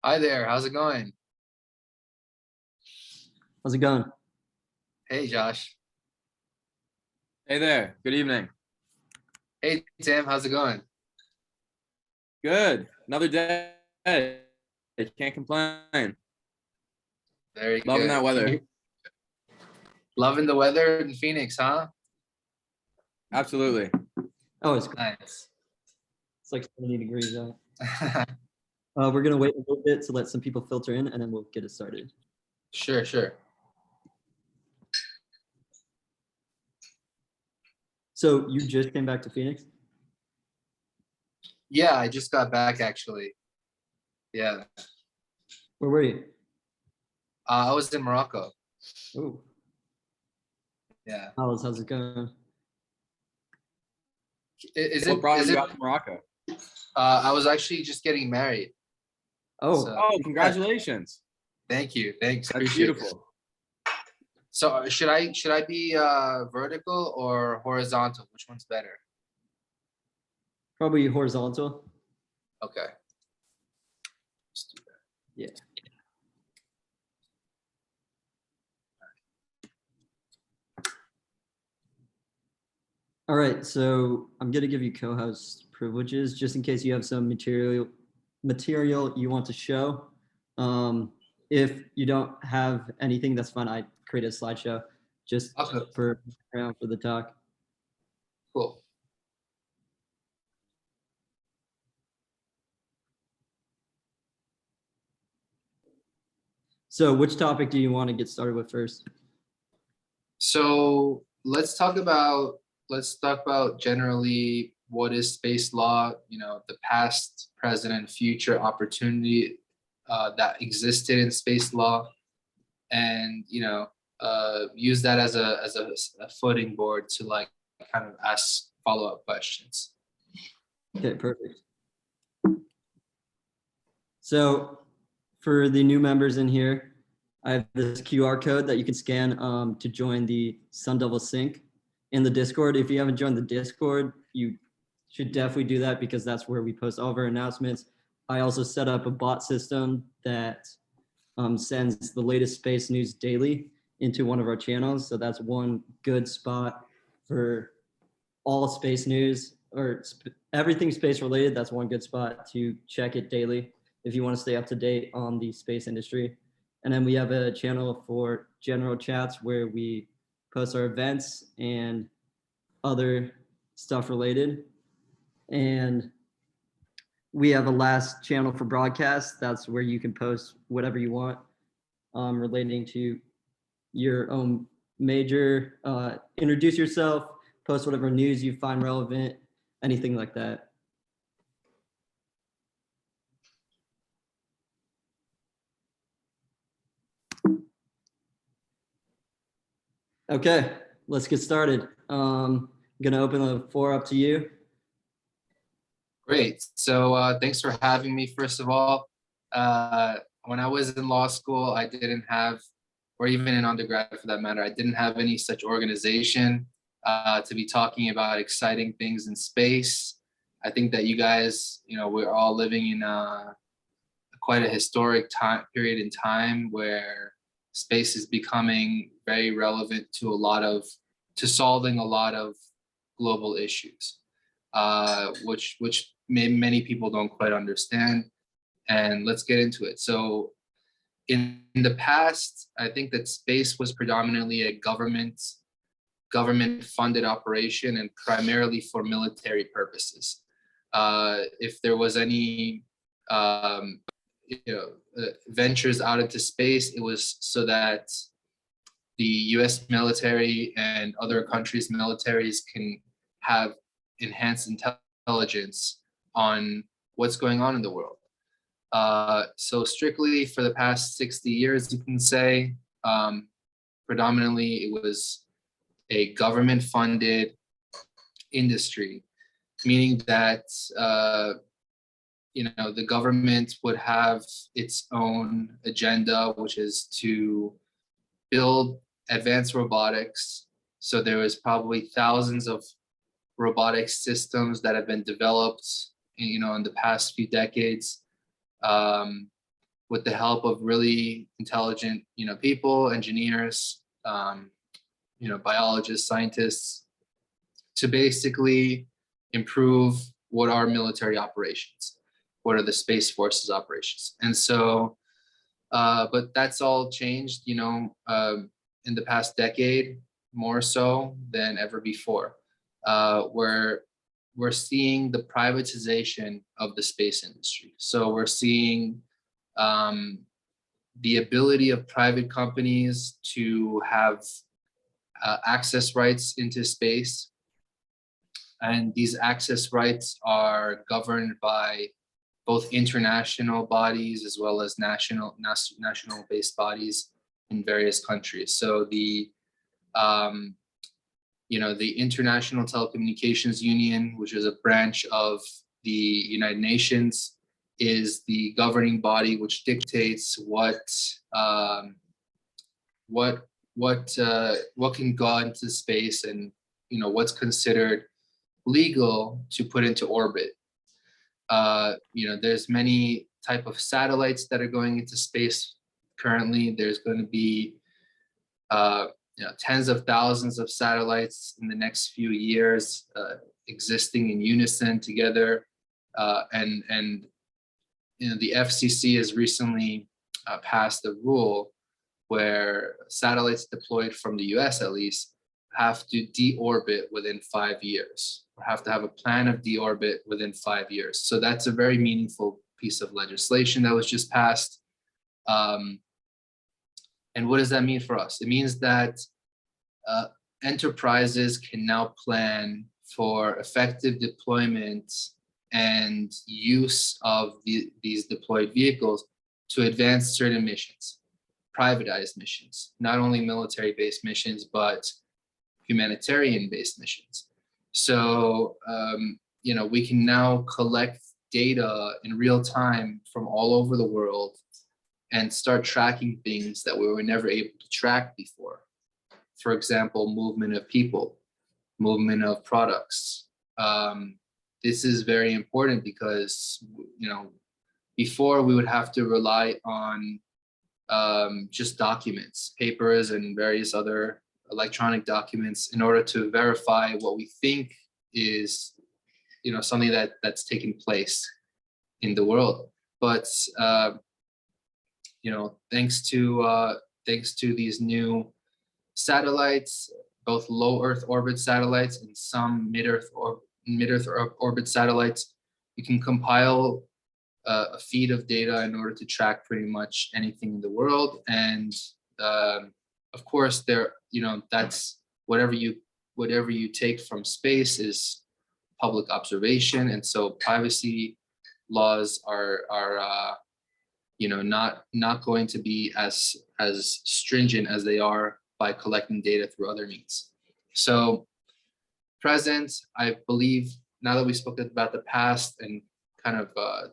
Hi there, how's it going? How's it going? Hey Josh. Hey there. Good evening. Hey Tim, how's it going? Good. Another day. Can't complain. Very Loving good. that weather. Loving the weather in Phoenix, huh? Absolutely. Oh, it's Nice. like 70 degrees out. We're gonna wait a little bit to let some people filter in, and then we'll get it started. Sure. So you just came back to Phoenix? Yeah, I just got back actually. Yeah, Where were you? I was in Morocco. Oh, Yeah. how's it going? What brought is you it, out to Morocco? I was actually just getting married. Oh, So Oh, congratulations. thank you. Thanks. That's Appreciate it. beautiful. So should I be vertical or horizontal? Which one's better? probably horizontal. Okay. Let's do that. Yeah. All right, so I'm gonna give you co-host privileges just in case you have some material you want to show. If you don't have anything, that's fine. I created a slideshow just Okay, for the talk. cool. So which topic do you want to get started with first? So let's talk about generally what is space law, the past, present, and future opportunity that existed in space law, and use that as a footing board to like kind of ask follow-up questions. Okay, perfect. So for the new members in here, I have this QR code that you can scan to join the Sun Devil Sync in the Discord. If you haven't joined the Discord, you should definitely do that because that's where we post all of our announcements. I also set up a bot system that sends the latest space news daily into one of our channels. So that's one good spot for all space news or everything space related. That's one good spot to check it daily if you want to stay up to date on the space industry. And then we have a channel for general chats where we post our events and other stuff related. And we have a last channel for broadcast. That's where you can post whatever you want relating to your own major, introduce yourself, post whatever news you find relevant, anything like that. Okay, let's get started. I'm gonna open the floor up to you. Great. So thanks for having me, first of all. When I was in law school, I didn't have, or even in undergrad for that matter, I didn't have any such organization to be talking about exciting things in space. I think that you guys, we're all living in quite a historic time period in time where space is becoming very relevant to solving a lot of global issues, which many people don't quite understand. And let's get into it. So in the past, I think that space was predominantly a government funded operation and primarily for military purposes. If there was any ventures out into space, it was so that the US military and other countries' militaries can have enhanced intelligence on what's going on in the world. So strictly for the past 60 years, you can say, predominantly it was a government-funded industry, meaning that the government would have its own agenda, which is to build advanced robotics. So there was probably thousands of robotic systems that have been developed, in the past few decades. with the help of really intelligent, people, engineers, biologists, scientists, to basically improve what are military operations, what are the Space Force's operations. And so, but that's all changed, in the past decade, more so than ever before, where we're seeing the privatization of the space industry. So we're seeing the ability of private companies to have access rights into space. And these access rights are governed by both international bodies as well as national based bodies in various countries. So the International Telecommunications Union, which is a branch of the United Nations, is the governing body which dictates what can go into space, and what's considered legal to put into orbit. There's many type of satellites that are going into space currently. There's going to be tens of thousands of satellites in the next few years, existing in unison together, and the FCC has recently passed a rule where satellites deployed from the US at least have to deorbit within 5 years, or have to have a plan of deorbit within 5 years. So that's a very meaningful piece of legislation that was just passed. And what does that mean for us? It means that enterprises can now plan for effective deployment and use of these deployed vehicles to advance certain missions, privatized missions, not only military-based missions, but humanitarian-based missions. So, we can now collect data in real time from all over the world and start tracking things that we were never able to track before. For example, movement of people, movement of products. This is very important because, before we would have to rely on just documents, papers, and various other electronic documents in order to verify what we think is, something that's taking place in the world. But thanks to these new satellites, both low Earth orbit satellites and some mid-Earth orbit satellites, you can compile a feed of data in order to track pretty much anything in the world. And of course, that's whatever you take from space is public observation, and so privacy laws are not going to be as stringent as they are by collecting data through other means. So present, I believe, now that we spoke about the past and kind of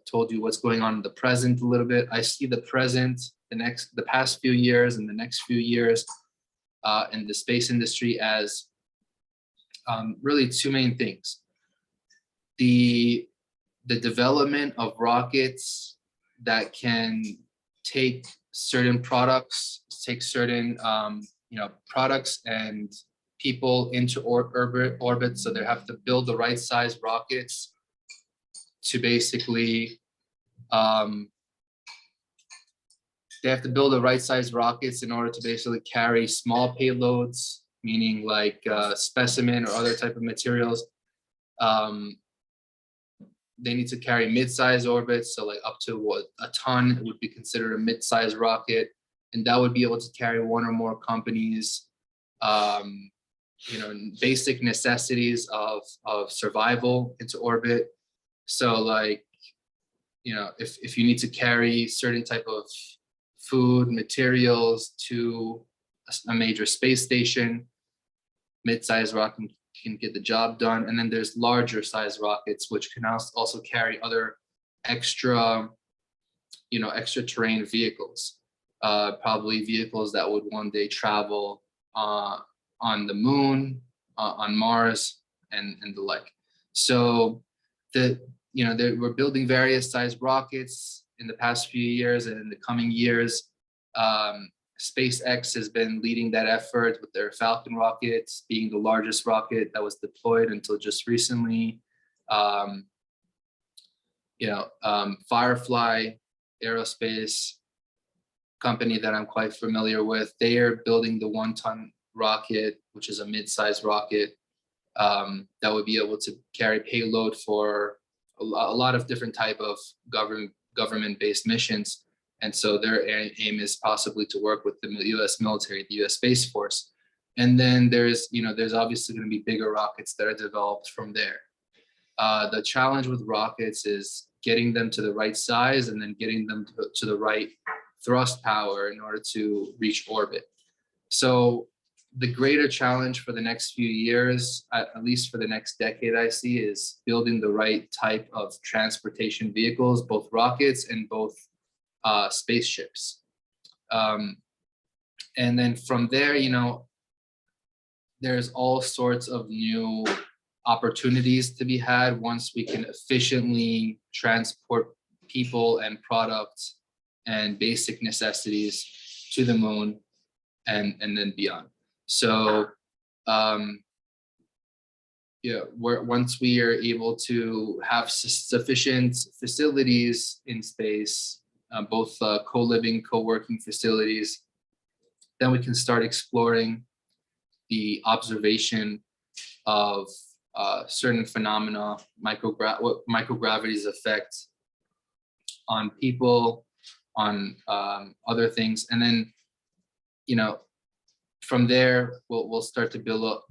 told you what's going on in the present a little bit, I see the present, the past few years and the next few years in the space industry as really two main things. The development of rockets that can take certain products, products and people into orbit. So they have to build the right size rockets to basically, they have to build the right size rockets in order to basically carry small payloads, meaning like specimen or other type of materials. They need to carry mid-size orbits, so like up to a ton would be considered a mid-size rocket, and that would be able to carry one or more companies. Basic necessities of survival into orbit. So like, if you need to carry certain type of food, materials to a major space station, mid-size rocket can get the job done. And then there's larger size rockets, which can also carry other extra terrain vehicles, probably vehicles that would one day travel on the moon, on Mars, and the like. So we're building various size rockets. in the past few years and in the coming years. SpaceX has been leading that effort with their Falcon rockets being the largest rocket that was deployed until just recently. Firefly Aerospace company that I'm quite familiar with, they are building the 1-ton rocket, which is a mid-sized rocket that would be able to carry payload for a lot of different type of government-based missions. And so their aim is possibly to work with the U.S. military, the U.S. Space Force. And then there's obviously going to be bigger rockets that are developed from there. The challenge with rockets is getting them to the right size and then getting them to the right thrust power in order to reach orbit. So the greater challenge for the next few years, at least for the next decade, I see, is building the right type of transportation vehicles, both rockets and both spaceships. And then from there, there's all sorts of new opportunities to be had once we can efficiently transport people and products and basic necessities to the moon and then beyond. So once we are able to have sufficient facilities in space, both co-living, co-working facilities, then we can start exploring the observation of certain phenomena, what microgravity's effect on people, on other things. And then, from there, we'll start to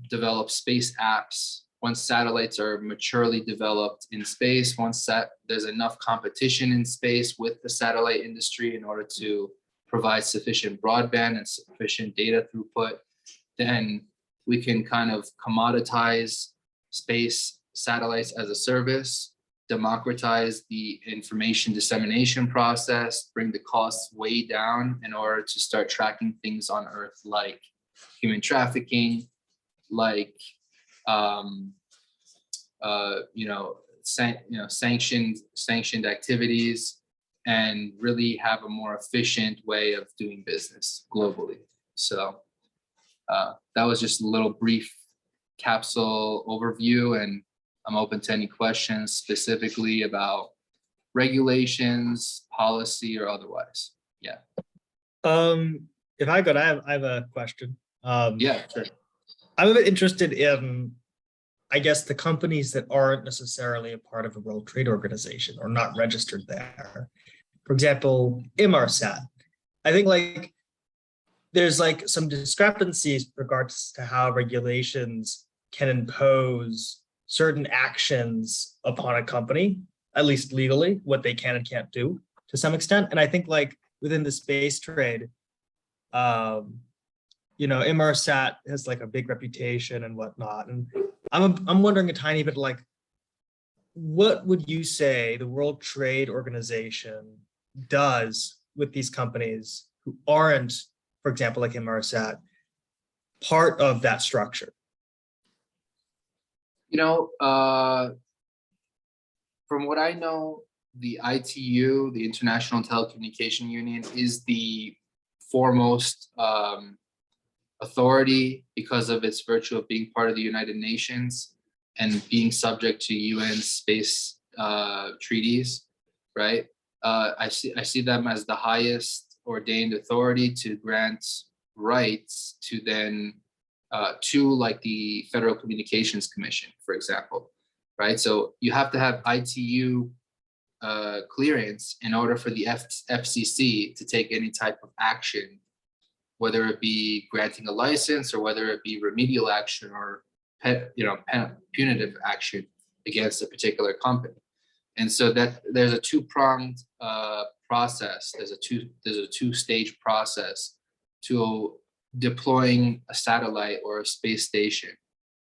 develop space apps. Once satellites are maturely developed in space, once there's enough competition in space with the satellite industry in order to provide sufficient broadband and sufficient data throughput, then we can kind of commoditize space satellites as a service, democratize the information dissemination process, bring the costs way down in order to start tracking things on Earth like human trafficking, like sanctioned activities, and really have a more efficient way of doing business globally. So that was just a little brief capsule overview, and I'm open to any questions specifically about regulations, policy, or otherwise. Yeah. If I could, I have a question. Yeah, sure. I'm a bit interested in, I guess, the companies that aren't necessarily a part of a World Trade Organization or not registered there. For example, Inmarsat. I think there's some discrepancies with regards to how regulations can impose certain actions upon a company, at least legally, what they can and can't do to some extent. And I think within the space trade, Inmarsat has a big reputation and whatnot. And I'm wondering a tiny bit what would you say the World Trade Organization does with these companies who aren't, for example, like Inmarsat, part of that structure? From what I know, the ITU, the International Telecommunication Union, is the foremost authority because of its virtue of being part of the United Nations and being subject to UN space treaties, right? I see them as the highest ordained authority to grant rights to then to the Federal Communications Commission, for example, right? So you have to have ITU clearance in order for the FCC to take any type of action, whether it be granting a license or whether it be remedial action or punitive action against a particular company. And so that there's a two-pronged process. There's a two-stage process to deploying a satellite or a space station.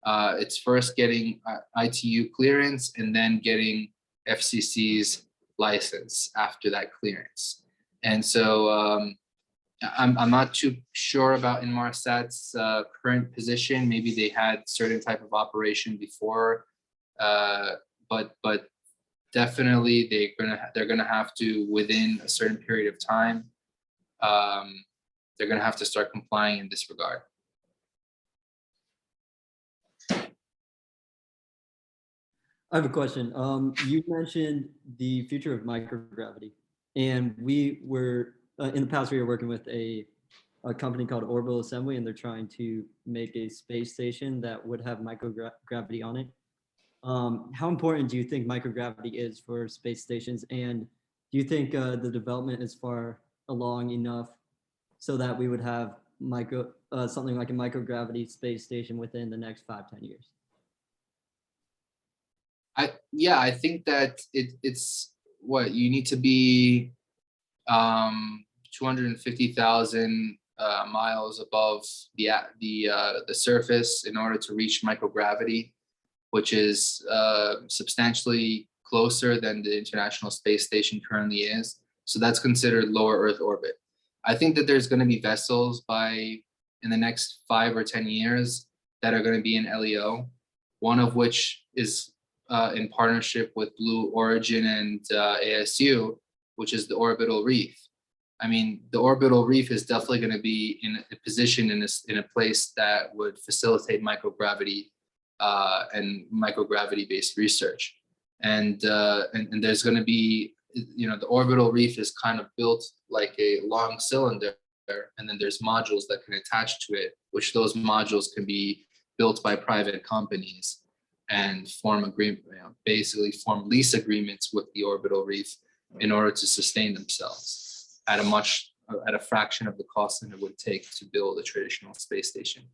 It's first getting ITU clearance and then getting FCC's license after that clearance. And so I'm not too sure about Inmarsat's current position. Maybe they had certain type of operation before, but definitely they're gonna have to, within a certain period of time, they're gonna have to start complying in this regard. I have a question. You mentioned the future of microgravity, and we were in the past we were working with a company called Orbital Assembly, and they're trying to make a space station that would have microgravity on it. How important do you think microgravity is for space stations, and do you think the development is far along enough so that we would have something like a microgravity space station within the next 5-10 years? I think that it's what you need to be 250,000 miles above the surface in order to reach microgravity, which is substantially closer than the International Space Station currently is. So that's considered lower Earth orbit. I think that there's going to be vessels in the next 5 or 10 years that are going to be in LEO, one of which is in partnership with Blue Origin and ASU, which is the orbital reef. I mean, the orbital reef is definitely going to be in a position in a place that would facilitate microgravity and microgravity-based research. And there's going to be, the orbital reef is kind of built like a long cylinder, and then there's modules that can attach to it, which those modules can be built by private companies and basically form lease agreements with the orbital reef in order to sustain themselves at a fraction of the cost that it would take to build a traditional space station.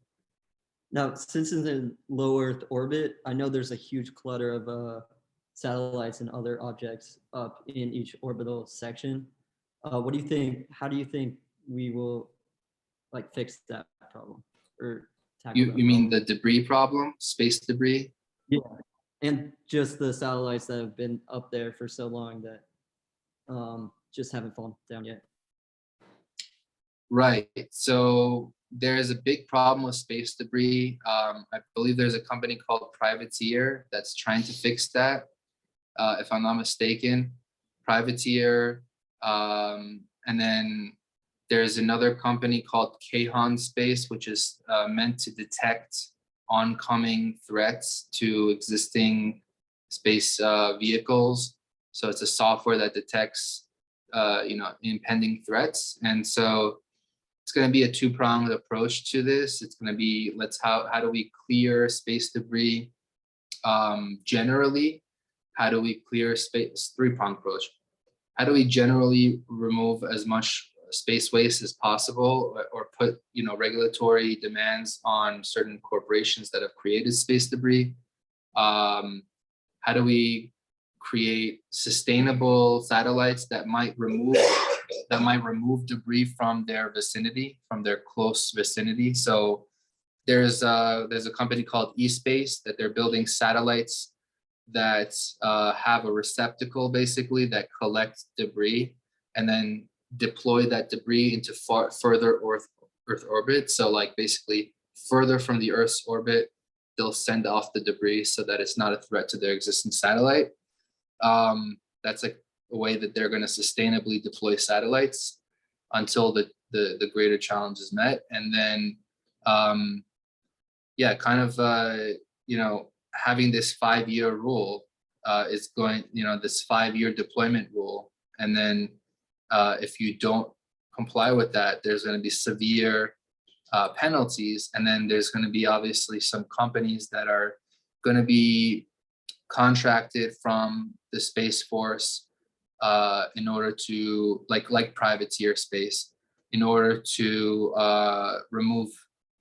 Now, since it's in low Earth orbit, I know there's a huge clutter of satellites and other objects up in each orbital section. What do you think? How do you think we will fix that problem or tackle You that mean problem? the debris problem, space debris? Yeah, and just the satellites that have been up there for so long that just haven't fallen down yet. Right. So there is a big problem with space debris. I believe there's a company called Privateer that's trying to fix that, if I'm not mistaken. Privateer, and then there's another company called Kahan Space, which is meant to detect oncoming threats to existing space vehicles. So it's a software that detects, impending threats. And so it's going to be a two-pronged approach to this. It's going to be how do we clear space debris generally? How do we clear space? Three-pronged approach. How do we generally remove as much space waste as possible, or put regulatory demands on certain corporations that have created space debris? How do we create sustainable satellites that might remove debris from their vicinity, from their close vicinity? So there's a company called eSpace that they're building satellites that have a receptacle basically that collects debris and then deploy that debris into further Earth orbit. So basically further from the Earth's orbit, they'll send off the debris so that it's not a threat to their existing satellite. That's a way that they're going to sustainably deploy satellites until the greater challenge is met. And then, having this 5-year rule is going, this 5-year deployment rule. And then if you don't comply with that, there's going to be severe penalties. And then there's going to be obviously some companies that are going to be contracted from the Space Force in order to, like Privateer Space, in order to remove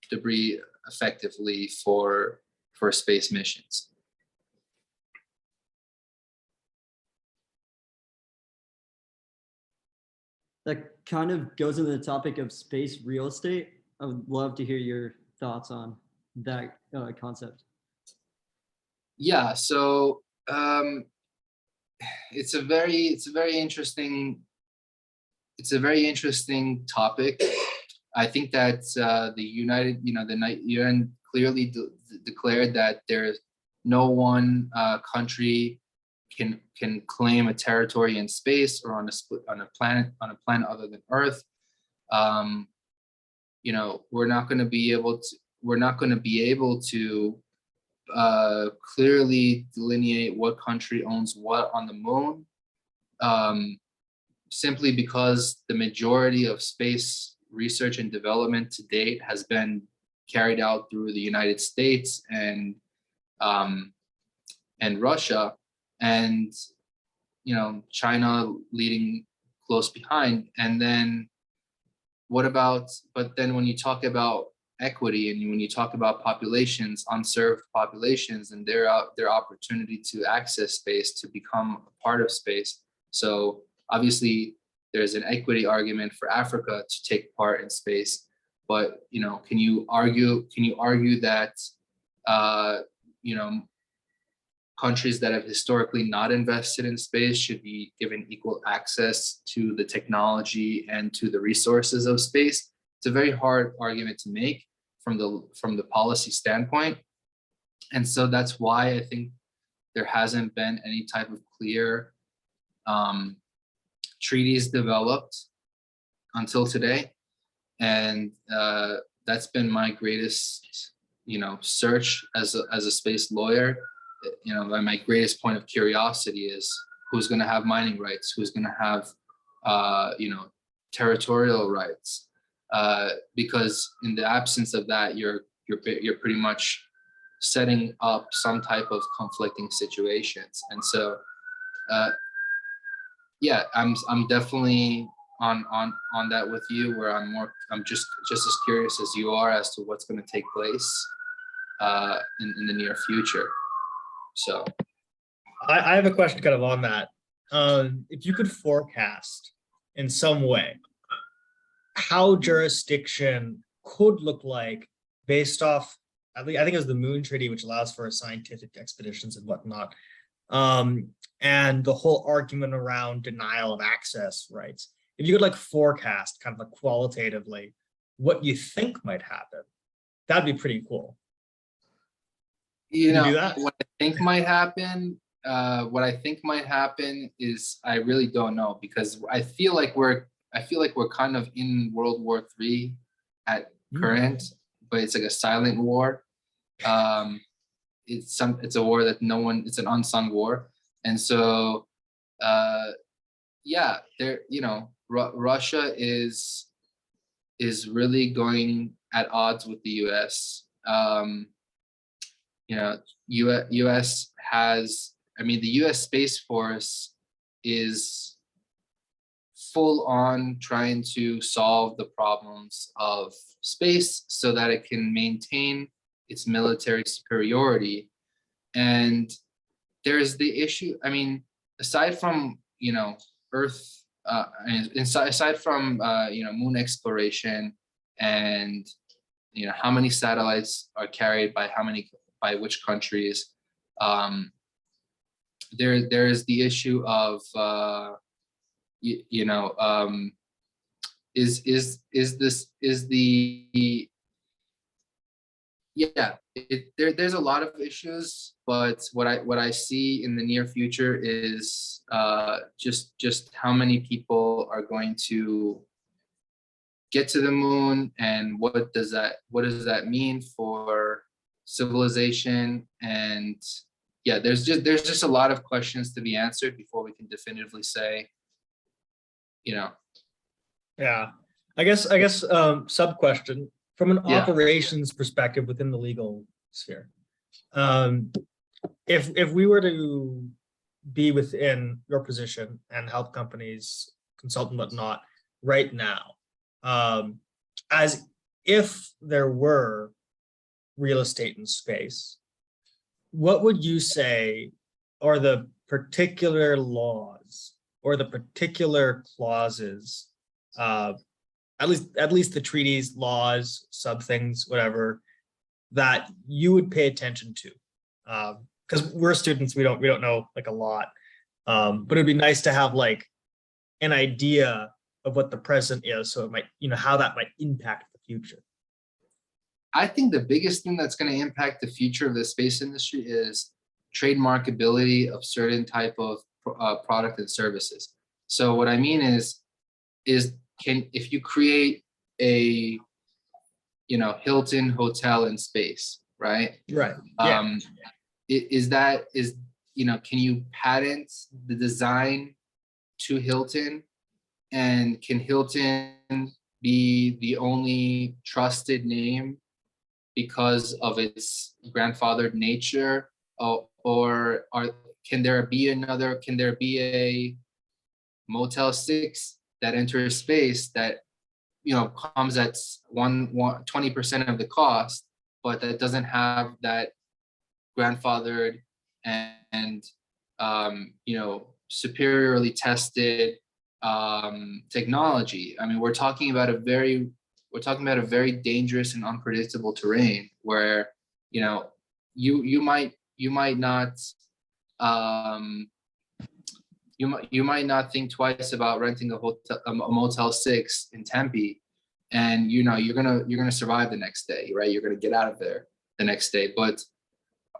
debris effectively for space missions. That kind of goes into the topic of space real estate. I would love to hear your thoughts on that concept. Yeah, so it's a very interesting topic. I think that the UN clearly declared that there's no one country can claim a territory in space or on a planet other than Earth. You know, we're not going to be able to clearly delineate what country owns what on the moon, simply because the majority of space research and development to date has been carried out through the United States and Russia, and you know, China leading close behind. And then but then when you talk about equity and when you talk about populations, unserved populations, and their opportunity to access space, to become a part of space. So obviously there's an equity argument for Africa to take part in space, but you know, can you argue that you know, countries that have historically not invested in space should be given equal access to the technology and to the resources of space? It's a very hard argument to make from the policy standpoint. And so that's why I think there hasn't been any type of clear treaties developed until today. And that's been my greatest, you know, search as a space lawyer. You know, my greatest point of curiosity is who's going to have mining rights, who's going to have, you know, territorial rights, because in the absence of that, you're pretty much setting up some type of conflicting situations. And so, yeah, I'm definitely on that with you, where I'm just as curious as you are as to what's going to take place in the near future. So I have a question kind of on that. If you could forecast in some way how jurisdiction could look like based off, I think it was the Moon Treaty, which allows for scientific expeditions and whatnot, and the whole argument around denial of access rights. If you could like forecast kind of like qualitatively what you think might happen, that'd be pretty cool. You Can know, you do that? what I think might happen is, I really don't know, because I feel like we're kind of in World War III at current, but it's like a silent war. It's a war that it's an unsung war. And so yeah, you know, Russia is really going at odds with the US. You know, US has, I mean, the US Space Force is full on trying to solve the problems of space so that it can maintain its military superiority. And there's the issue, I mean, aside from, you know, Earth, aside from, you know, moon exploration and, you know, how many satellites are carried by which countries, there is the issue of, you know, there's a lot of issues, but what I see in the near future is just how many people are going to get to the moon, and what does that mean for civilization. And yeah, there's just a lot of questions to be answered before we can definitively say, you know. Yeah, I guess sub question from an operations perspective within the legal sphere. If we were to be within your position and help companies consult and whatnot right now, as if there were real estate in space, what would you say are the particular laws or the particular clauses, at least the treaties, laws, sub things, whatever, that you would pay attention to? Because we're students, we don't know like a lot, but it'd be nice to have like an idea of what the present is, so it might, you know, how that might impact the future. I think the biggest thing that's going to impact the future of the space industry is trademarkability of certain type of product and services. So what I mean is if you create a, you know, Hilton hotel in space, right? Right. Yeah. You know, can you patent the design to Hilton, and can Hilton be the only trusted name because of its grandfathered nature, or can there be a Motel 6 that enters space that, you know, comes at 20% of the cost, but that doesn't have that grandfathered and you know, superiorly tested technology. I mean, we're talking about a very dangerous and unpredictable terrain where, you know, you might not you might not think twice about renting a Motel 6 in Tempe, and you know you're gonna survive the next day, right? You're gonna get out of there the next day. But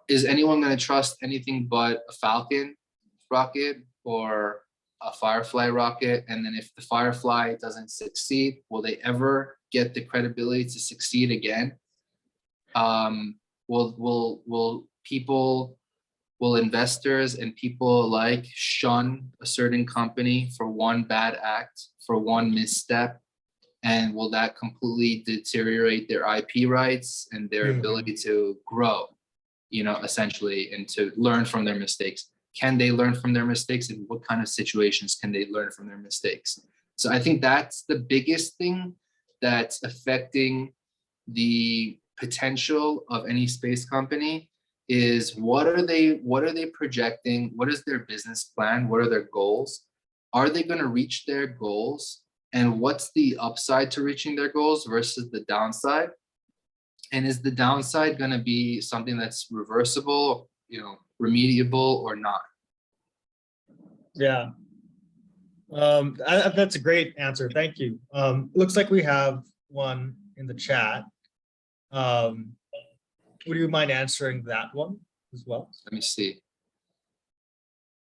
is anyone gonna trust anything but a Falcon rocket or a Firefly rocket? And then if the Firefly doesn't succeed, will they ever get the credibility to succeed again? Will investors and people alike shun a certain company for one bad act, for one misstep? And will that completely deteriorate their IP rights and their ability to grow, you know, essentially, and to learn from their mistakes? Can they learn from their mistakes, and what kind of situations can they learn from their mistakes? So I think that's the biggest thing that's affecting the potential of any space company, is what are they projecting? What is their business plan? What are their goals? Are they going to reach their goals? And what's the upside to reaching their goals versus the downside? And is the downside going to be something that's reversible, you know, remediable, or not? Yeah. That's a great answer. Thank you. Looks like we have one in the chat. Would you mind answering that one as well? Let me see.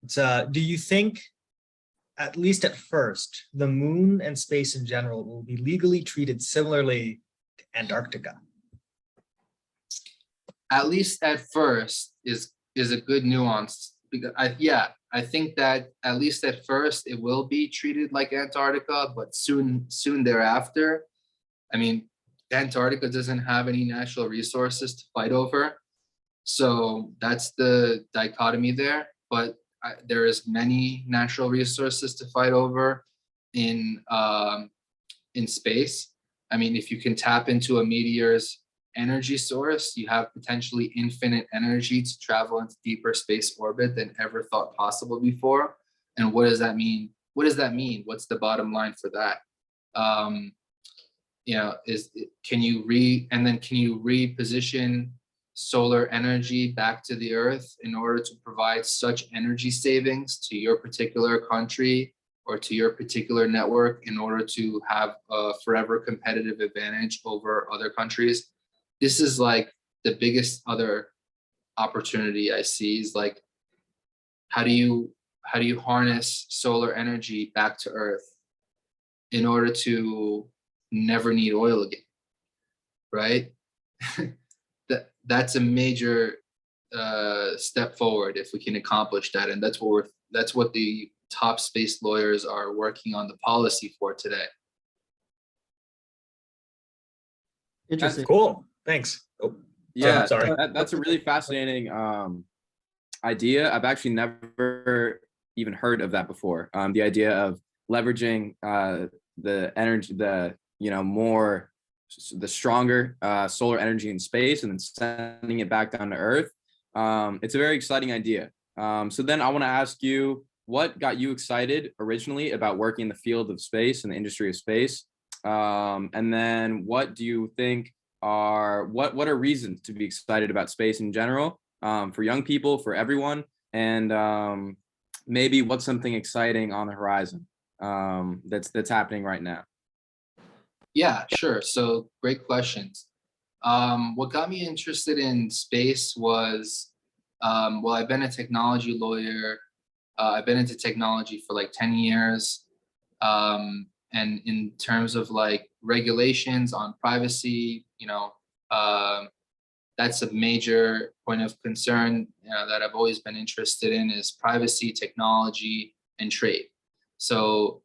It's do you think, at least at first, the moon and space in general will be legally treated similarly to Antarctica? At least at first is a good nuance, because I think that at least at first it will be treated like Antarctica, but soon thereafter, I mean, Antarctica doesn't have any natural resources to fight over. So that's the dichotomy there. But there is many natural resources to fight over in space. I mean, if you can tap into a meteor's energy source, you have potentially infinite energy to travel into deeper space orbit than ever thought possible before. And what does that mean? What's the bottom line for that? You know, can you reposition solar energy back to the earth in order to provide such energy savings to your particular country or to your particular network in order to have a forever competitive advantage over other countries? This is like the biggest other opportunity I see, is like, how do you harness solar energy back to earth in order to never need oil again, right? That's a major step forward if we can accomplish that, and that's what the top space lawyers are working on the policy for today. Interesting. Cool. Thanks. Oh, Yeah, sorry. that's a really fascinating idea. I've actually never even heard of that before. The idea of leveraging the energy, the stronger solar energy in space and then sending it back down to Earth. It's a very exciting idea. So then I want to ask you, what got you excited originally about working in the field of space and the industry of space? And then what do you think what are reasons to be excited about space in general, for young people, for everyone? And maybe what's something exciting on the horizon that's happening right now? Yeah, sure. So great questions. What got me interested in space was Well, I've been a technology lawyer. I've been into technology for like 10 years. And in terms of like regulations on privacy, that's a major point of concern that I've always been interested in is privacy, technology, and trade. So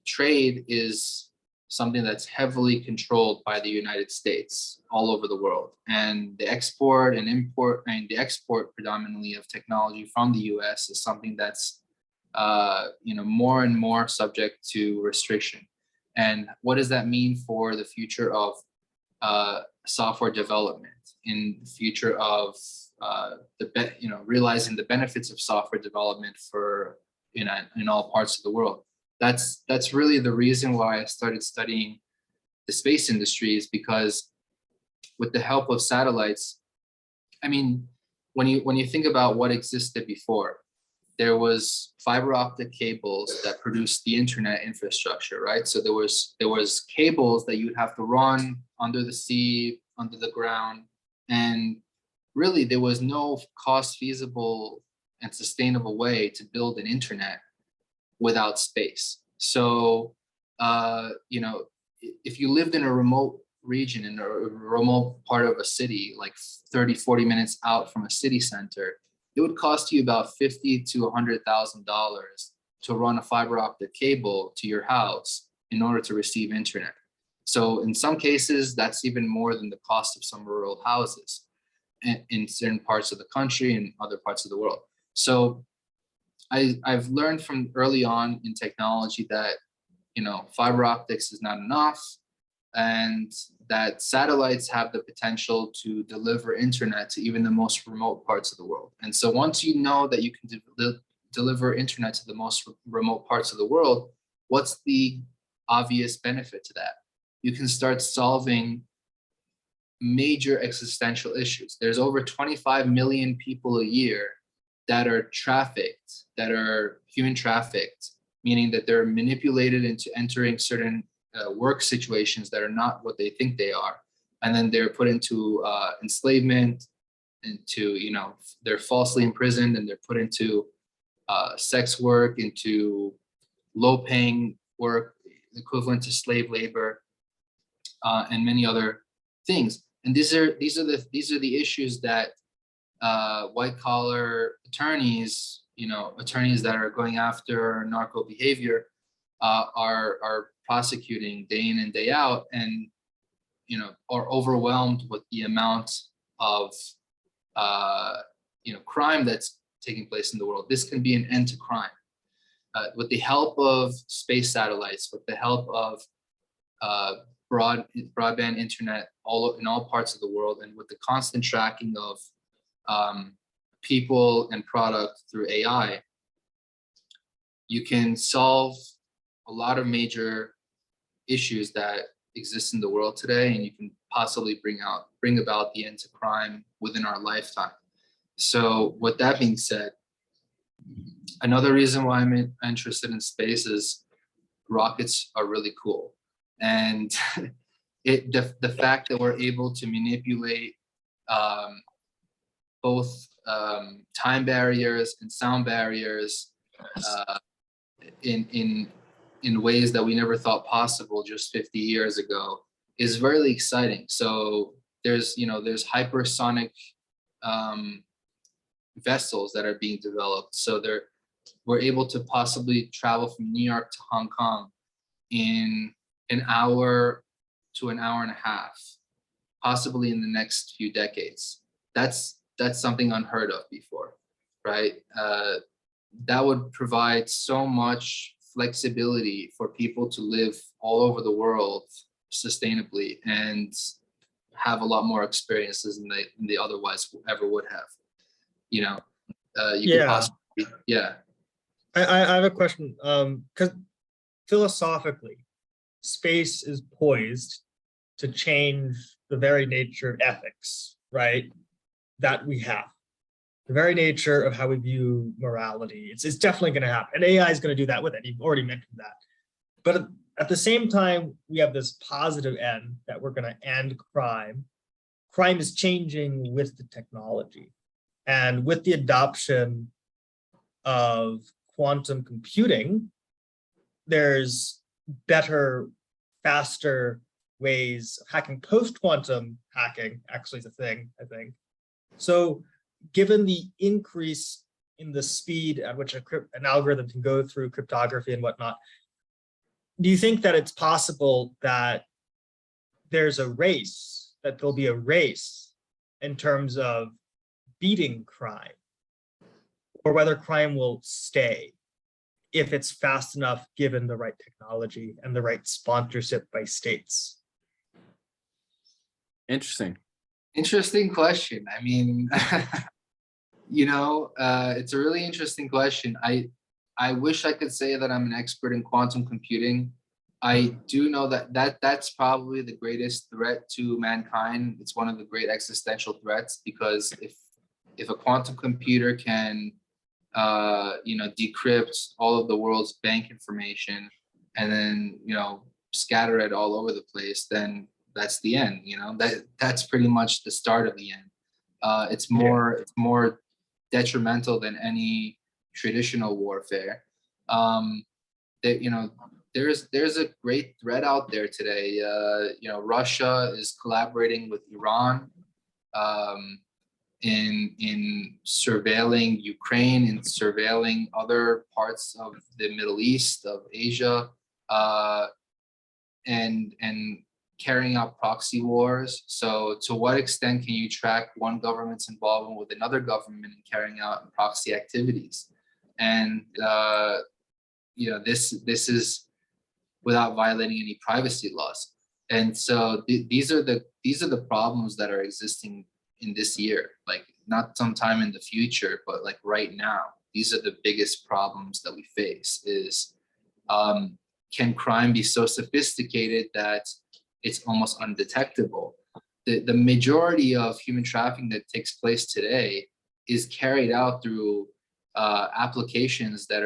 trade is something that's heavily controlled by the United States all over the world. And the export and import, the export predominantly of technology from the US is something that's more and more subject to restriction. And what does that mean for the future of software development, in the future of realizing the benefits of software development for in all parts of the world? That's really the reason why I started studying the space industry, is because with the help of satellites, I mean, when you think about what existed before, there was fiber optic cables that produced the internet infrastructure, right? So there was cables that you'd have to run under the sea, under the ground, and really there was no cost feasible and sustainable way to build an internet without space. So, if you lived in a remote region, in a remote part of a city, like 30, 40 minutes out from a city center, it would cost you about $50,000 to $100,000 to run a fiber optic cable to your house in order to receive internet. So in some cases, that's even more than the cost of some rural houses in certain parts of the country and other parts of the world. So I've learned from early on in technology that, fiber optics is not enough, and that satellites have the potential to deliver internet to even the most remote parts of the world. And so once you know that you can deliver internet to the most remote parts of the world, what's the obvious benefit to that? You can start solving major existential issues. There's over 25 million people a year that are trafficked, that are human trafficked, meaning that they're manipulated into entering certain work situations that are not what they think they are. And then they're put into enslavement, they're falsely imprisoned, and they're put into sex work, into low paying work, equivalent to slave labor, and many other things. And these are the issues that white collar attorneys, attorneys that are going after narco behavior are prosecuting day in and day out, and are overwhelmed with the amount of crime that's taking place in the world. This can be an end to crime. With the help of space satellites, with the help of broadband internet in all parts of the world, and with the constant tracking of people and product through AI, you can solve a lot of major issues that exist in the world today, and you can possibly bring about the end to crime within our lifetime. So with that being said, another reason why I'm interested in space is rockets are really cool. And the fact that we're able to manipulate both time barriers and sound barriers in ways that we never thought possible just 50 years ago is very exciting. So there's hypersonic vessels that are being developed. So we're able to possibly travel from New York to Hong Kong in an hour to an hour and a half, possibly in the next few decades. That's something unheard of before, right? That would provide so much flexibility for people to live all over the world sustainably and have a lot more experiences than they otherwise ever would have. Could possibly, yeah. I have a question, because philosophically, space is poised to change the very nature of ethics, right? That we have. The very nature of how we view morality. It's definitely going to happen. And AI is going to do that with it. You've already mentioned that. But at the same time, we have this positive end that we're going to end crime. Crime is changing with the technology. And with the adoption of quantum computing, there's better, faster ways of hacking. Post-quantum hacking actually is a thing, I think. So given the increase in the speed at which an algorithm can go through cryptography and whatnot, do you think that it's possible that there'll be a race in terms of beating crime, or whether crime will stay if it's fast enough given the right technology and the right sponsorship by states? Interesting. Interesting question. I mean, it's a really interesting question. I wish I could say that I'm an expert in quantum computing. I do know that's probably the greatest threat to mankind. It's one of the great existential threats, because if a quantum computer can decrypt all of the world's bank information and then scatter it all over the place, then that's the end. That's pretty much the start of the end. It's more detrimental than any traditional warfare. There's a great threat out there today. Russia is collaborating with Iran in surveilling Ukraine and surveilling other parts of the Middle East, of Asia, and carrying out proxy wars. So to what extent can you track one government's involvement with another government in carrying out proxy activities? And this is without violating any privacy laws. And so these are the problems that are existing in this year, like not sometime in the future, but like right now. These are the biggest problems that we face. Is can crime be so sophisticated that it's almost undetectable? The majority of human trafficking that takes place today is carried out through applications that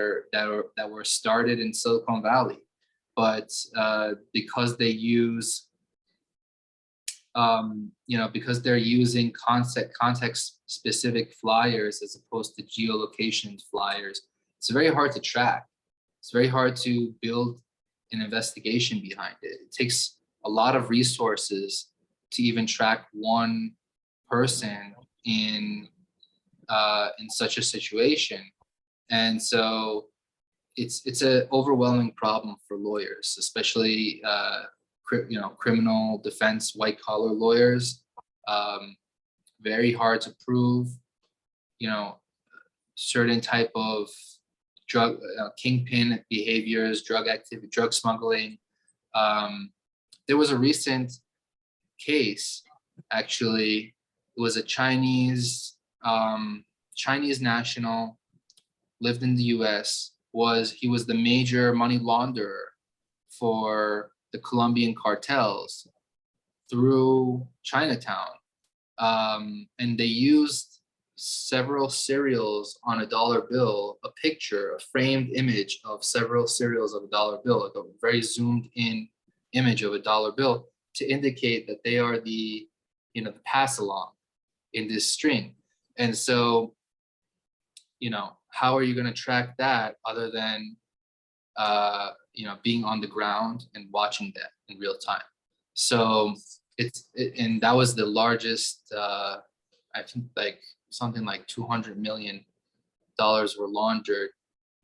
were started in Silicon Valley, but because they use because they're using context specific flyers as opposed to geolocation flyers, it's very hard to track. It's very hard to build an investigation behind it. It takes a lot of resources to even track one person in such a situation. And so it's an overwhelming problem for lawyers, especially criminal defense, white collar lawyers. Very hard to prove, certain type of drug kingpin behaviors, drug activity, drug smuggling. There was a recent case, actually. It was a Chinese national, lived in the US. He was the major money launderer for the Colombian cartels through Chinatown. And they used several serials on a dollar bill, a picture, a framed image of several serials of a dollar bill, like a very zoomed in image of a dollar bill, to indicate that they are the pass along in this string. And so, how are you going to track that other than being on the ground and watching that in real time? So and that was the largest, I think like something like $200 million were laundered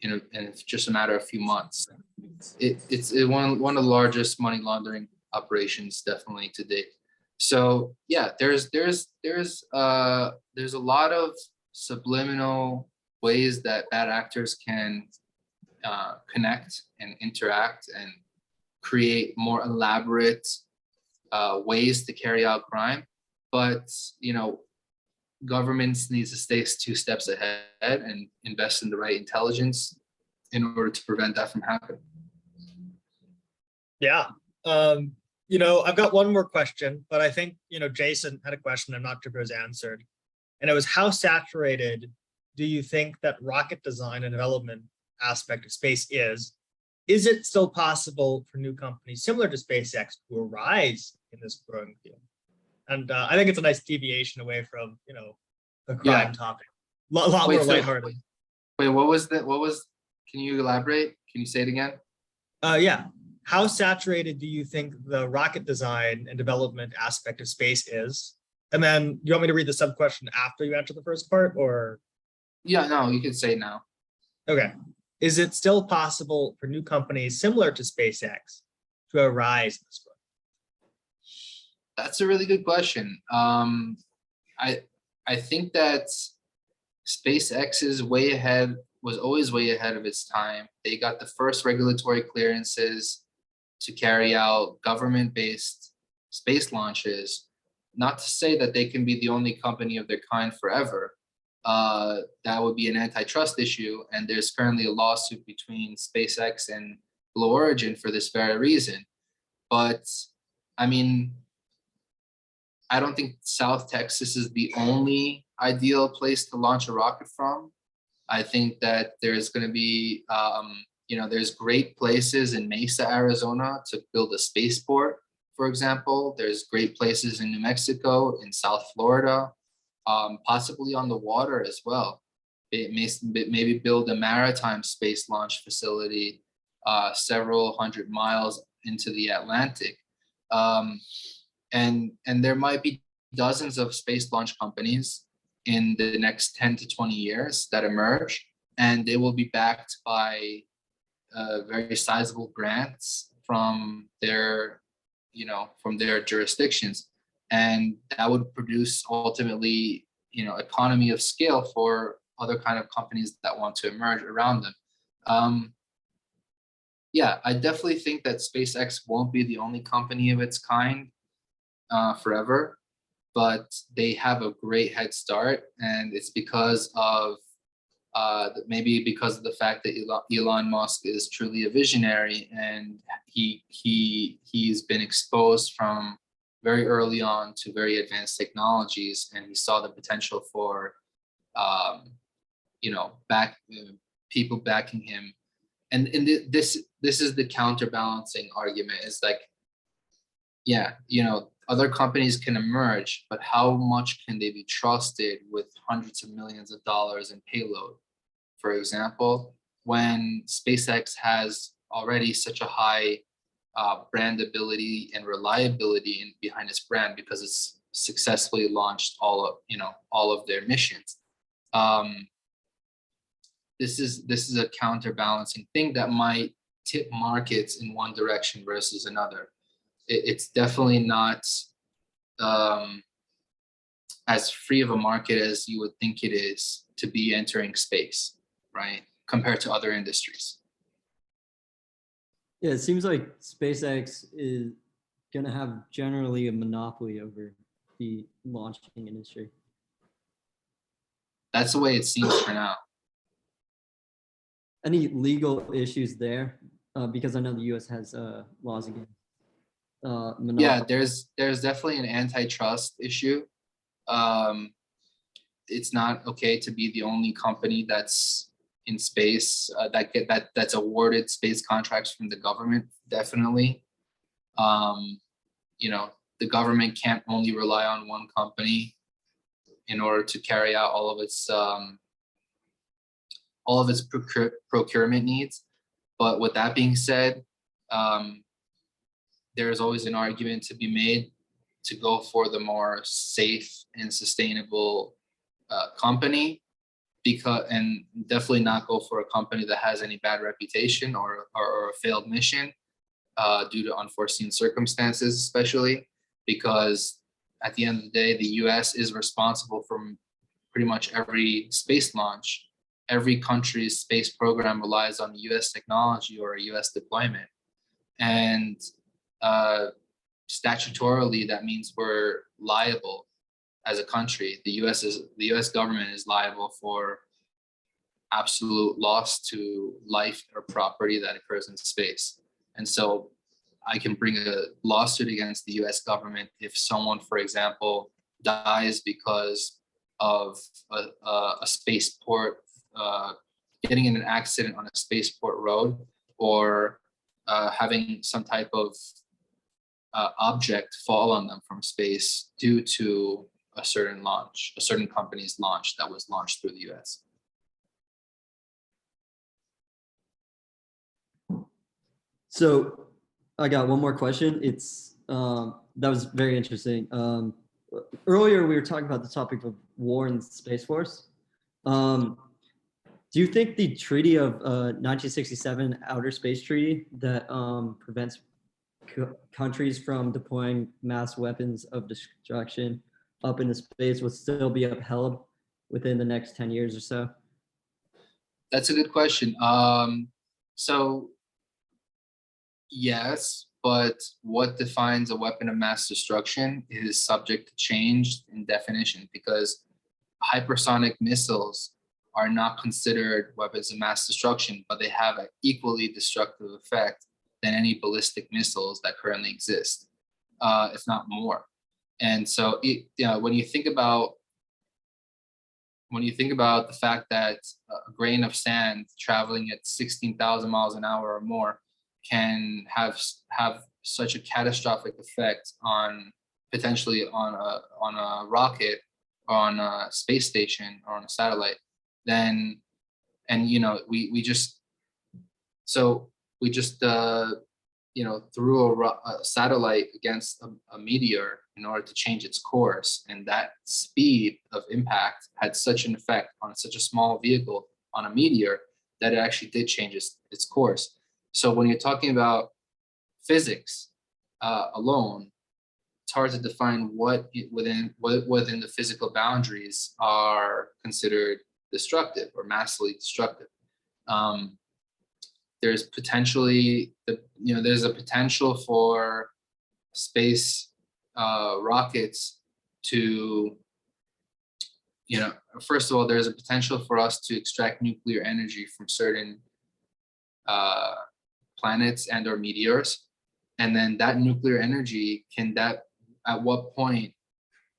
in just a matter of a few months. It's one of the largest money laundering operations definitely to date. So yeah, there's a lot of subliminal ways that bad actors can connect and interact and create more elaborate ways to carry out crime. But governments need to stay 2 steps ahead and invest in the right intelligence in order to prevent that from happening. Yeah. I've got one more question, but I think, Jason had a question I'm not sure if it was answered. And it was, how saturated do you think that rocket design and development aspect of space is? Is it still possible for new companies similar to SpaceX to arise in this growing field? And I think it's a nice deviation away from, the crime topic. lot Wait, more so- lighthearted. Wait, what was that? Can you elaborate? Can you say it again? Yeah. How saturated do you think the rocket design and development aspect of space is? And then you want me to read the sub question after you answer the first part, or Yeah, no, you can say it now. okay. Is it still possible for new companies similar to SpaceX to arise in this growth? That's a really good question. I I think that SpaceX is way ahead, was always way ahead of its time. They got the first regulatory clearances to carry out government-based space launches. Not to say that they can be the only company of their kind forever. That would be an antitrust issue, and there's currently a lawsuit between SpaceX and Blue Origin for this very reason. But I mean, I don't think South Texas is the only ideal place to launch a rocket from. I think that there's going to be, there's great places in Mesa, Arizona to build a spaceport, for example. There's great places in New Mexico, in South Florida, possibly on the water as well. Maybe build a maritime space launch facility several hundred miles into the Atlantic. And there might be dozens of space launch companies in the next 10 to 20 years that emerge, and they will be backed by very sizable grants from their jurisdictions, and that would produce ultimately economy of scale for other kind of companies that want to emerge around them. Yeah, I definitely think that SpaceX won't be the only company of its kind forever, but they have a great head start, and it's because of maybe because of the fact that Elon Musk is truly a visionary, and he's been exposed from very early on to very advanced technologies, and he saw the potential for people backing him, and this is the counterbalancing argument. Is like, yeah, other companies can emerge, but how much can they be trusted with hundreds of millions of dollars in payload? For example, when SpaceX has already such a high brandability and reliability behind its brand because it's successfully launched all of their missions. This is a counterbalancing thing that might tip markets in one direction versus another. It's definitely not as free of a market as you would think it is to be entering space, right? Compared to other industries. Yeah, it seems like SpaceX is going to have generally a monopoly over the launching industry. That's the way it seems for now. Any legal issues there? Because I know the U.S. has laws against monopoly. Yeah, there's definitely an antitrust issue. It's not okay to be the only company that's in space that's awarded space contracts from the government. Definitely, the government can't only rely on one company in order to carry out all of its procurement needs. But with that being said, there's always an argument to be made to go for the more safe and sustainable company, and definitely not go for a company that has any bad reputation or a failed mission due to unforeseen circumstances, especially because at the end of the day, the US is responsible for pretty much every space launch. Every country's space program relies on US technology or a US deployment. And statutorily, that means we're liable as a country. The US government is liable for absolute loss to life or property that occurs in space. And so I can bring a lawsuit against the US government if someone, for example, dies because of a spaceport, getting in an accident on a spaceport road, or having some type of object fall on them from space due to a certain launch, a certain company's launch that was launched through the US. So I got one more question. It's that was very interesting. Earlier we were talking about the topic of war and Space Force. Do you think the Treaty of 1967 Outer Space Treaty that prevents countries from deploying mass weapons of destruction up into space will still be upheld within the next 10 years or so? That's a good question. So yes, but what defines a weapon of mass destruction is subject to change in definition, because hypersonic missiles are not considered weapons of mass destruction, but they have an equally destructive effect than any ballistic missiles that currently exist, if not more. And so, when you think about the fact that a grain of sand traveling at 16,000 miles an hour or more can have such a catastrophic effect on potentially on a rocket or on a space station or on a satellite, then, and we just threw a satellite against a meteor in order to change its course, and that speed of impact had such an effect on such a small vehicle on a meteor that it actually did change its course. So when you're talking about physics alone, it's hard to define what within the physical boundaries are considered destructive or massively destructive. There's potentially there's a potential for space rockets to, first of all, there's a potential for us to extract nuclear energy from certain planets and or meteors, and then that nuclear energy at what point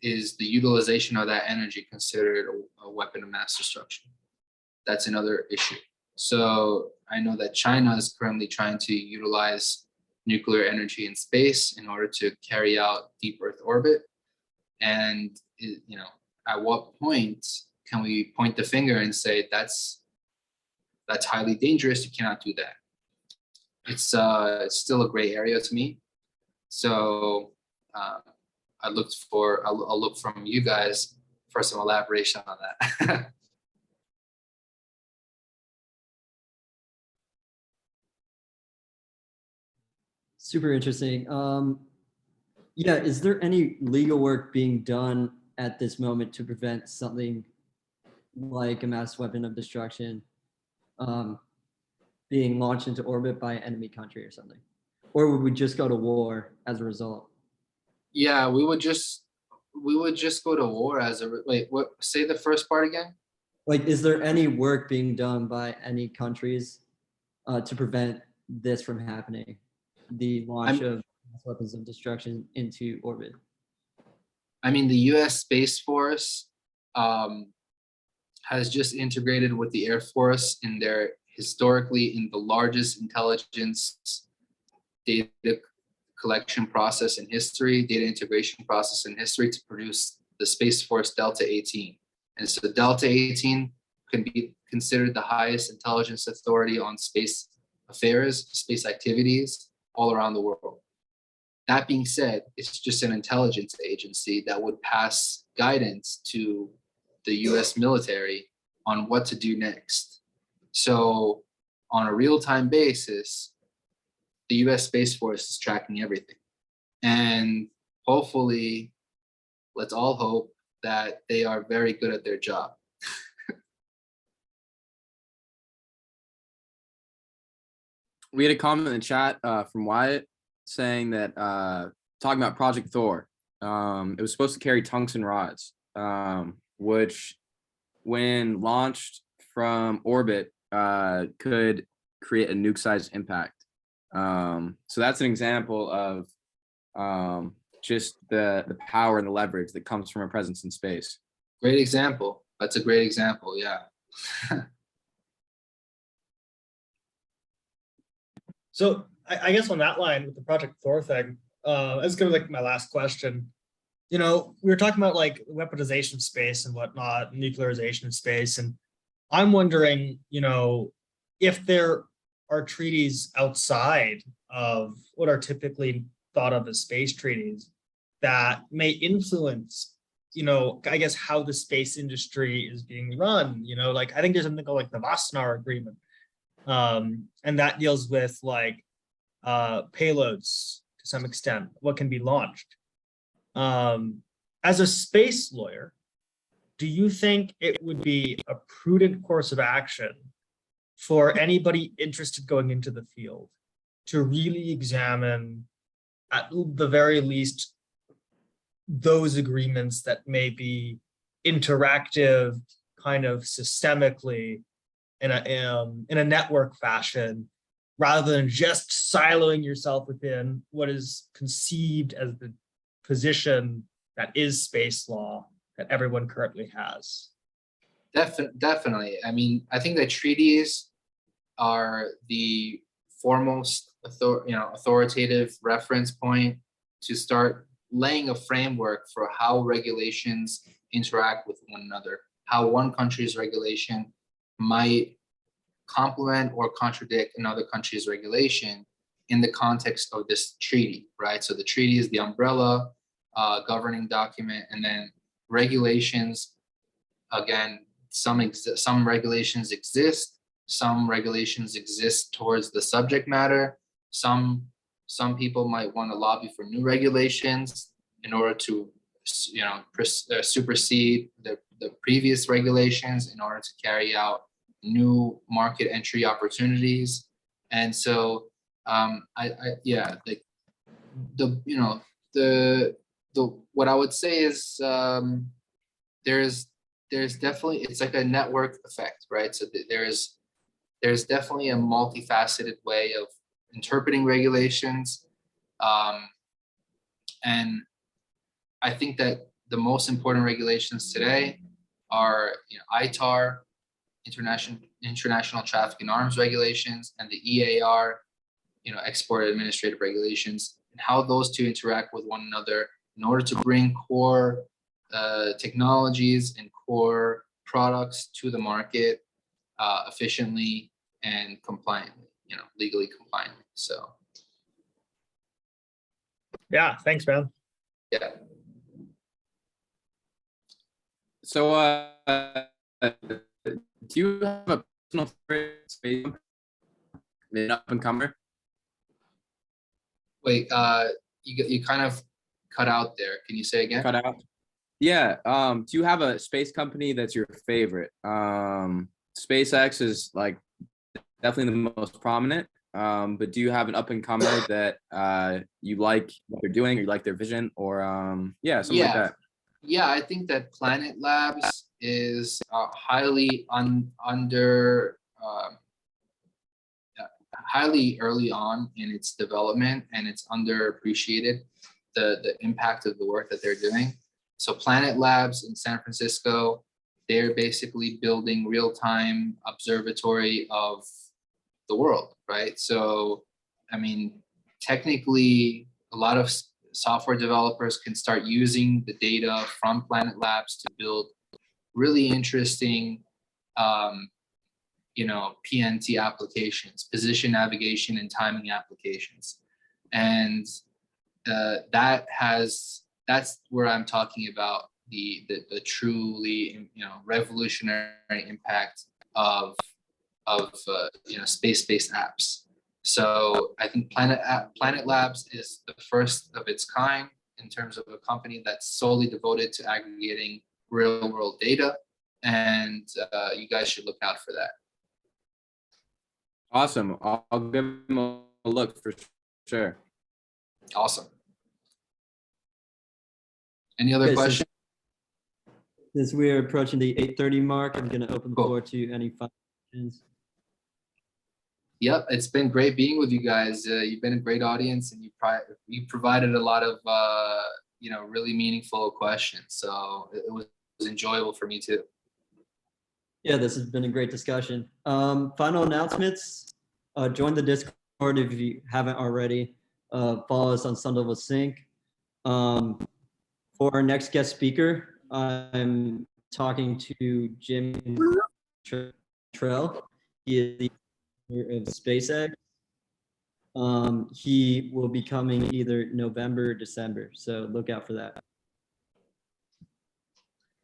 is the utilization of that energy considered a weapon of mass destruction? That's another issue. So I know that China is currently trying to utilize nuclear energy in space in order to carry out deep Earth orbit. And, at what point can we point the finger and say that's highly dangerous, you cannot do that? It's still a gray area to me. So I'll look from you guys for some elaboration on that. Super interesting. Yeah, is there any legal work being done at this moment to prevent something like a mass weapon of destruction being launched into orbit by an enemy country or something? Or would we just go to war as a result? Yeah, we would just go to war as a wait. What? Say the first part again. Like, is there any work being done by any countries to prevent this from happening? The launch of weapons of destruction into orbit. I mean, the U.S. Space Force has just integrated with the Air Force in the largest intelligence data collection process in history, data integration process in history, to produce the Space Force Delta 18. And so Delta 18 can be considered the highest intelligence authority on space affairs, space activities all around the world. That being said, it's just an intelligence agency that would pass guidance to the US military on what to do next. So on a real-time basis, the US Space Force is tracking everything. And hopefully, let's all hope that they are very good at their job. We had a comment in the chat from Wyatt saying that talking about Project Thor, it was supposed to carry tungsten rods, which when launched from orbit could create a nuke-sized impact. So that's an example of just the power and the leverage that comes from a presence in space. Great example. That's a great example, yeah. So I guess on that line with the Project Thor thing, that's gonna be like my last question. we were talking about like weaponization space and whatnot, nuclearization space, and I'm wondering, if there are treaties outside of what are typically thought of as space treaties that may influence, I guess how the space industry is being run. Like I think there's something called like the Wassenaar Agreement, and that deals with like payloads to some extent, what can be launched. As a space lawyer, do you think it would be a prudent course of action for anybody interested going into the field to really examine, at the very least, those agreements that may be interactive, kind of systemically in a network fashion, rather than just siloing yourself within what is conceived as the position that is space law that everyone currently has? Definitely. I mean, I think that treaties are the foremost authoritative reference point to start laying a framework for how regulations interact with one another, how one country's regulation might complement or contradict another country's regulation in the context of this treaty, right? So the treaty is the umbrella governing document, and then regulations, again, some regulations exist, some regulations exist towards the subject matter. Some people might want to lobby for new regulations in order to supersede the previous regulations in order to carry out new market entry opportunities. And so what I would say is there's definitely, it's like a network effect, right? So there's definitely a multifaceted way of interpreting regulations. And I think that the most important regulations today are ITAR, International Traffic in Arms Regulations, and the EAR, Export Administrative Regulations, and how those two interact with one another in order to bring core technologies and core products to the market efficiently and compliantly, legally compliantly. So, yeah, thanks, man. Yeah. So, do you have a personal favorite space company, up and comer? Wait, you kind of cut out there. Can you say again? Cut out. Yeah. Do you have a space company that's your favorite? SpaceX is like definitely the most prominent. But do you have an up and comer that you like what they're doing, or you like their vision, or something like that? Yeah, I think that Planet Labs is highly highly early on in its development, and it's underappreciated the impact of the work that they're doing. So Planet Labs in San Francisco, they're basically building real-time observatory of the world, right? So, I mean, technically, a lot of software developers can start using the data from Planet Labs to build really interesting, PNT applications, position navigation and timing applications. And that's where I'm talking about the truly, revolutionary impact of space-based apps. So I think Planet Labs is the first of its kind in terms of a company that's solely devoted to aggregating real-world data, and you guys should look out for that. Awesome. I'll give them a look for sure. Awesome. Any other questions? Since we're approaching the 8:30 mark, I'm going to open the floor to any final questions. Yep, it's been great being with you guys. You've been a great audience, and you provided a lot of really meaningful questions. So it was enjoyable for me too. Yeah, this has been a great discussion. Final announcements: join the Discord if you haven't already. Follow us on Sun Devil Sync. For our next guest speaker, I'm talking to Jim Trell. He is the owner of SpaceX. He will be coming either November or December, so look out for that.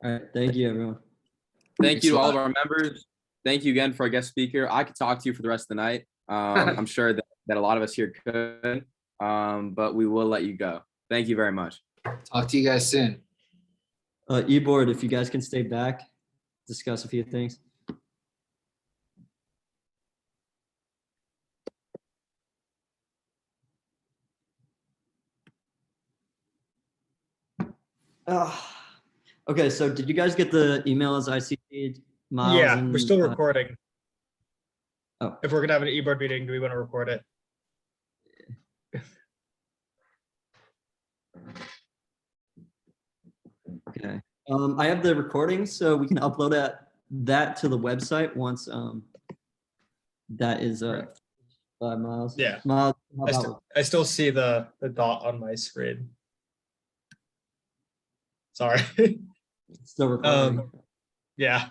All right, thank you, everyone. Thank you to all of our members. Thank you again for our guest speaker. I could talk to you for the rest of the night. I'm sure that a lot of us here could, but we will let you go. Thank you very much. Talk to you guys soon. E-board, if you guys can stay back, discuss a few things. Okay, so did you guys get the emails I CC'd Miles? Yeah, and, we're still recording. Oh. If we're gonna have an e-board meeting, do we want to record it? Okay. I have the recording, so we can upload that to the website once that is Miles. Yeah. Miles, how about- I still see the dot on my screen. Sorry. still recording. Yeah.